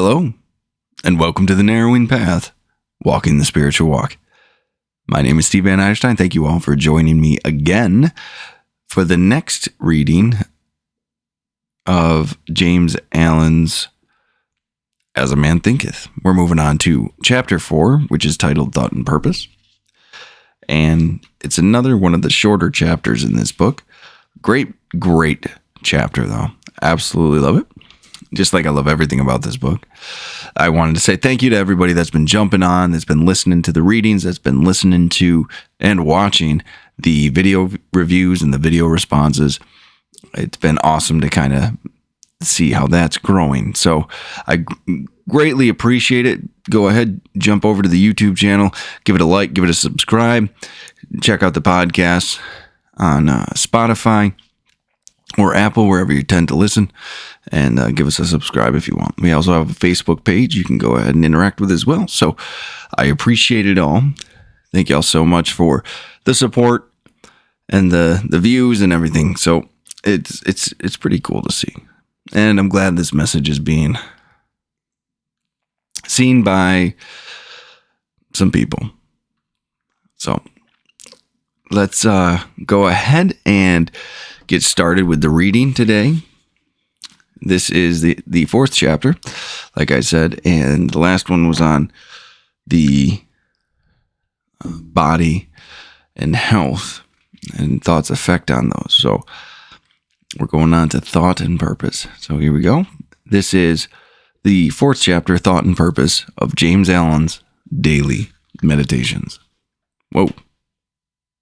Hello, and welcome to the Narrowing Path, Walking the Spiritual Walk. My name is Steve Van Eierstein. Thank you all for joining me again for the next reading of James Allen's As A Man Thinketh. We're moving on to chapter 4, which is titled Thought and Purpose. And it's another one of the shorter chapters in this book. Great chapter, though. Absolutely love it. Just like I love everything about this book. I wanted to say thank you to everybody that's been jumping on, that's been listening to the readings, that's been listening to and watching the video reviews and the video responses. It's been awesome to kind of see how that's growing. So I greatly appreciate it. Go ahead, jump over to the YouTube channel, give it a like, give it a subscribe. Check out the podcast on Spotify or Apple, wherever you tend to listen, and give us a subscribe if you want. We also have a Facebook page you can go ahead and interact with as well. So I appreciate it all. Thank y'all so much for the support and the views and everything. So it's pretty cool to see. And I'm glad this message is being seen by some people. So let's go ahead and get started with the reading today. This is the fourth chapter, like I said, and the last one was on the body and health and thought's effect on those. So we're going on to thought and purpose. So here we go. This is the fourth chapter, Thought and Purpose, of James Allen's Daily Meditations. Whoa.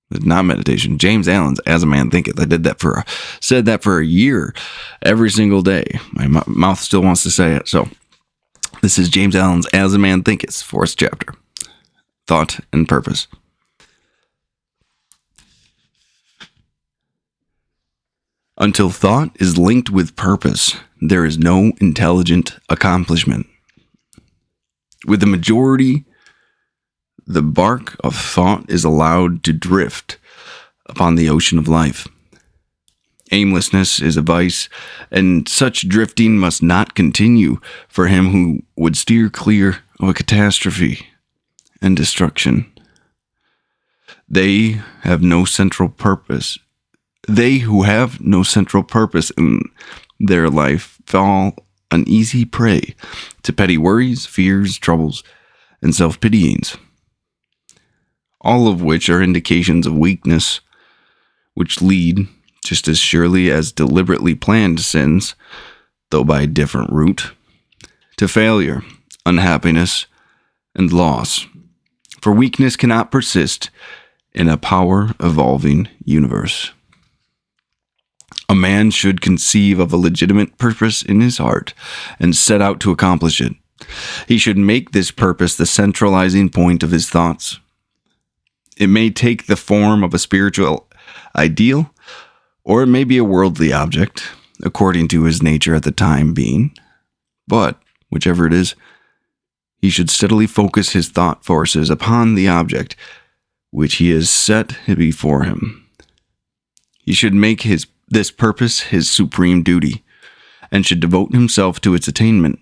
It's not meditation. James Allen's As A Man Thinketh. I said that for a year, every single day. My mouth still wants to say it. So this is James Allen's As A Man Thinketh, fourth chapter, Thought and Purpose. Until thought is linked with purpose, there is no intelligent accomplishment. With the majority, the bark of thought is allowed to drift upon the ocean of life. Aimlessness is a vice, and such drifting must not continue for him who would steer clear of a catastrophe and destruction. They who have no central purpose in their life fall an easy prey to petty worries, fears, troubles, and self-pityings, all of which are indications of weakness, which lead, just as surely as deliberately planned sins, though by a different route, to failure, unhappiness, and loss. For weakness cannot persist in a power-evolving universe. A man should conceive of a legitimate purpose in his heart and set out to accomplish it. He should make this purpose the centralizing point of his thoughts. It may take the form of a spiritual ideal, or it may be a worldly object, according to his nature at the time being. But, whichever it is, he should steadily focus his thought forces upon the object which he has set before him. He should make this purpose his supreme duty, and should devote himself to its attainment,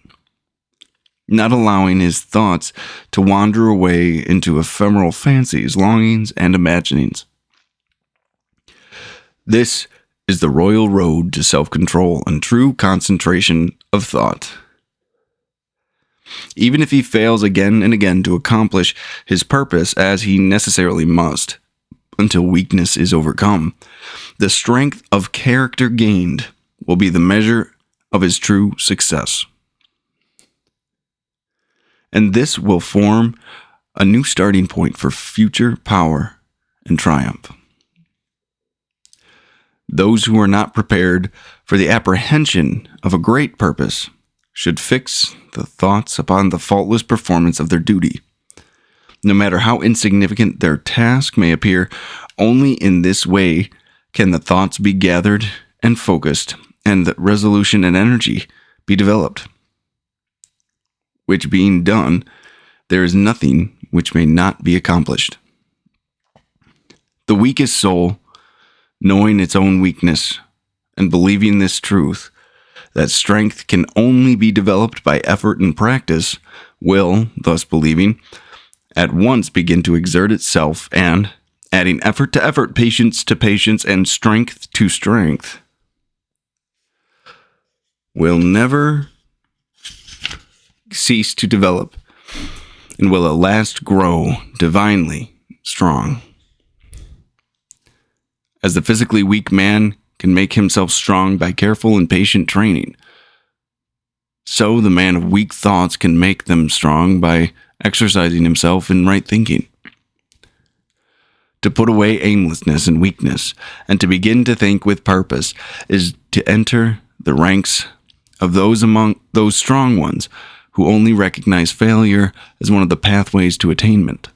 not allowing his thoughts to wander away into ephemeral fancies, longings, and imaginings. This is the royal road to self-control and true concentration of thought. Even if he fails again and again to accomplish his purpose, as he necessarily must, until weakness is overcome, the strength of character gained will be the measure of his true success. And this will form a new starting point for future power and triumph. Those who are not prepared for the apprehension of a great purpose should fix the thoughts upon the faultless performance of their duty. No matter how insignificant their task may appear, only in this way can the thoughts be gathered and focused, and the resolution and energy be developed. Which being done, there is nothing which may not be accomplished. The weakest soul, knowing its own weakness and believing this truth, that strength can only be developed by effort and practice, will, thus believing, at once begin to exert itself and, adding effort to effort, patience to patience, and strength to strength, will never cease to develop and will at last grow divinely strong. As the physically weak man can make himself strong by careful and patient training, so the man of weak thoughts can make them strong by exercising himself in right thinking. To put away aimlessness and weakness, and to begin to think with purpose, is to enter the ranks of those among those strong ones who only recognize failure as one of the pathways to attainment.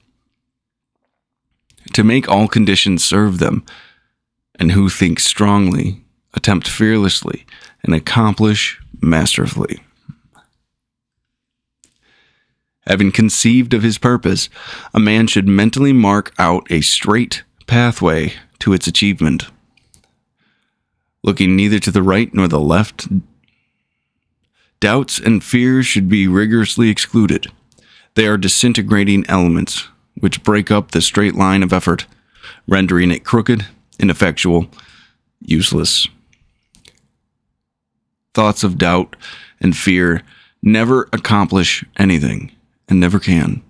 To make all conditions serve them, and who think strongly, attempt fearlessly, and accomplish masterfully. Having conceived of his purpose, a man should mentally mark out a straight pathway to its achievement. Looking neither to the right nor the left, doubts and fears should be rigorously excluded. They are disintegrating elements which break up the straight line of effort, rendering it crooked, ineffectual, useless. Thoughts of doubt and fear never accomplish anything, and never can.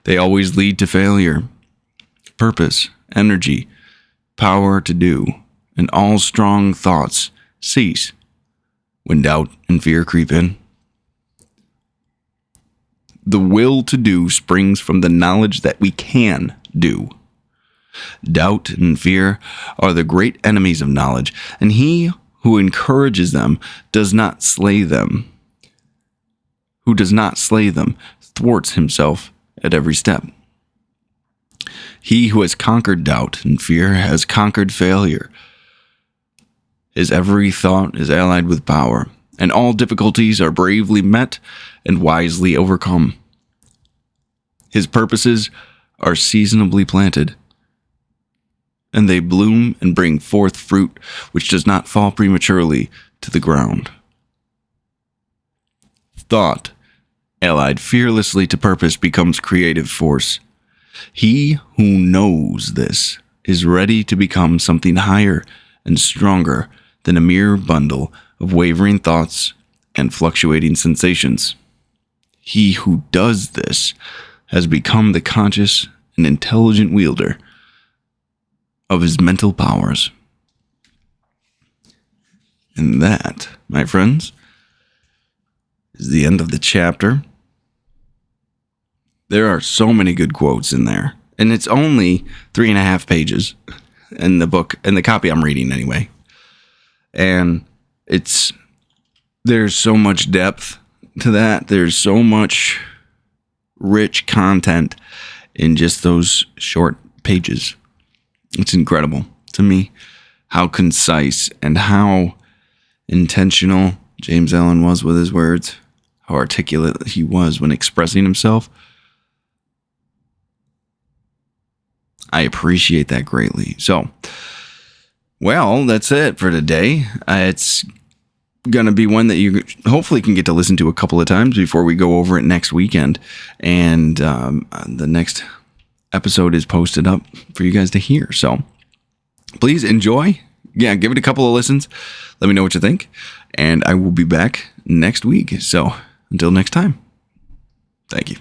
They always lead to failure, purpose, energy, power to do, and all strong thoughts cease when doubt and fear creep in. The will to do springs from the knowledge that we can do. Doubt and fear are the great enemies of knowledge, and he who encourages them does not slay them. Who does not slay them thwarts himself at every step. He who has conquered doubt and fear has conquered failure. His every thought is allied with power, and all difficulties are bravely met and wisely overcome. His purposes are seasonably planted, and they bloom and bring forth fruit which does not fall prematurely to the ground. Thought, allied fearlessly to purpose, becomes creative force. He who knows this is ready to become something higher and stronger than a mere bundle of wavering thoughts and fluctuating sensations. He who does this has become the conscious and intelligent wielder of his mental powers. And that, my friends, is the end of the chapter. There are so many good quotes in there, and it's only 3.5 pages in the book, in the copy I'm reading anyway. And there's so much depth to that. There's so much rich content in just those short pages. It's incredible to me how concise and how intentional James Allen was with his words, how articulate he was when expressing himself. I appreciate that greatly. So, well, that's it for today. It's going to be one that you hopefully can get to listen to a couple of times before we go over it next weekend. And the next episode is posted up for you guys to hear. So please enjoy. Yeah, give it a couple of listens. Let me know what you think. And I will be back next week. So until next time, thank you.